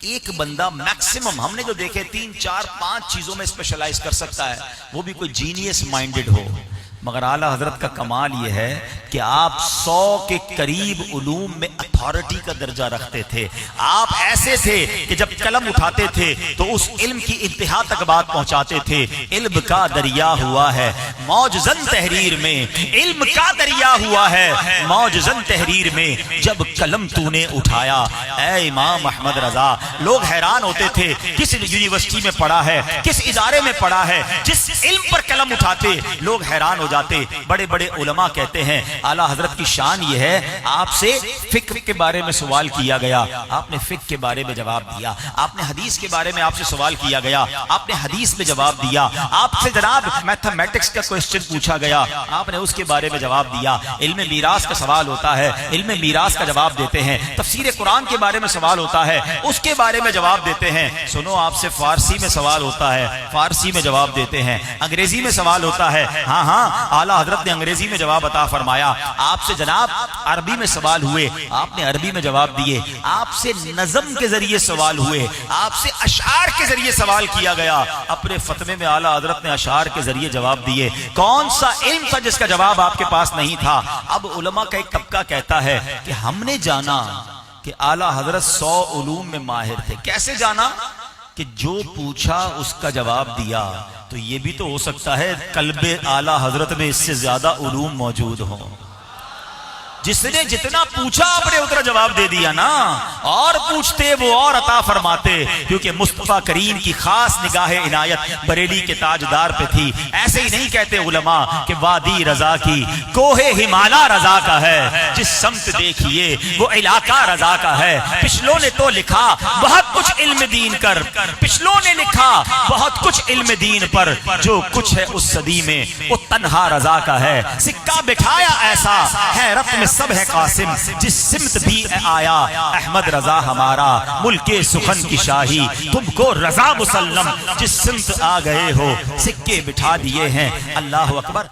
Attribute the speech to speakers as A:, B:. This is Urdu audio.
A: ایک بندہ میکسیمم ہم نے جو دیکھے 3 4 5 چیزوں میں اسپیشلائز کر سکتا ہے، وہ بھی کوئی جینیس مائنڈڈ ہو، مگر اعلیٰ حضرت کا کمال یہ ہے کہ آپ 100 کے قریب علوم میں اتھارٹی کا درجہ رکھتے تھے۔ آپ ایسے تھے کہ جب قلم اٹھاتے تھے تو اس علم کی انتہا تک بات پہنچاتے تھے۔ علم کا دریا ہوا ہے موج زن تحریر میں، علم کا دریا ہوا ہے موج زن تحریر میں، جب قلم تو نے اٹھایا اے امام احمد رضا۔ لوگ حیران ہوتے تھے کس یونیورسٹی میں پڑھا ہے، کس ادارے میں پڑھا ہے، جس علم پر قلم اٹھاتے لوگ حیران ہو جاتے۔ بڑے بڑے علماء کہتے ہیں اعلیٰ حضرت کی شان یہ ہے، آپ سے فقہ کے بارے میں سوال کیا گیا، آپ نے فقہ کے بارے میں جواب دیا، آپ نے حدیث کے بارے میں آپ سے سوال کیا گیا، آپ نے حدیث میں جواب دیا، آپ سے جناب میتھمیٹکس کا کوسچن پوچھا گیا، آپ نے اس کے بارے میں جواب دیا۔ علم میراث کا سوال ہوتا ہے، علم میراث کا جواب دیتے ہیں۔ تفسیر قرآن کے بارے میں سوال ہوتا ہے، اس کے بارے میں جواب دیتے ہیں۔ سنو، آپ سے فارسی میں سوال ہوتا ہے، فارسی میں جواب دیتے ہیں۔ انگریزی میں سوال ہوتا ہے، ہاں ہاں اعلیٰ حضرت نے انگریزی میں جواب عطا فرمایا۔ آپ سے جناب عربی میں سوال ہوئے، آپ نے عربی میں جواب دیے۔ آپ سے نظم کے ذریعے سوال ہوئے، آپ سے اشعار کے ذریعے سوال کیا گیا، اپنے فتوے میں اعلیٰ حضرت نے اشعار کے ذریعے جواب دیے۔ کون سا علم تھا جس کا جواب آپ کے پاس نہیں تھا؟ اب علماء کا ایک طبقہ کہتا ہے کہ ہم نے جانا کہ اعلیٰ حضرت 100 علوم میں ماہر تھے۔ کیسے جانا؟ کہ جو پوچھا اس کا جواب دیا۔ تو یہ بھی تو ہو سکتا ہے قلب اعلیٰ حضرت میں اس سے زیادہ علوم موجود ہوں۔ جس نے جتنا پوچھا آپ نے اتنا جواب دے دیا نا، اور پوچھتے وہ اور عطا فرماتے، کیونکہ مصطفیٰ کریم کی خاص نگاہ عنایت بریلی کے تاجدار پہ تھی۔ ایسے ہی نہیں کہتے علماء کہ وادی رضا کی کوہ ہمالا رضا کا ہے، جس سمت دیکھیے وہ علاقہ رضا کا ہے۔ پچھلوں نے تو لکھا بہت کچھ علم دین کر، پچھلوں نے لکھا بہت کچھ علم دین پر، جو کچھ ہے اس صدی میں وہ تنہا رضا کا ہے۔ سکہ بٹھایا ایسا حیرت میں سب ہے قاسم، جس سمت بھی آیا احمد رضا ہمارا، ملک سخن کی شاہی تم کو رضا مسلم، جس سمت آ گئے ہو سکے بٹھا دیے ہیں۔ اللہ اکبر۔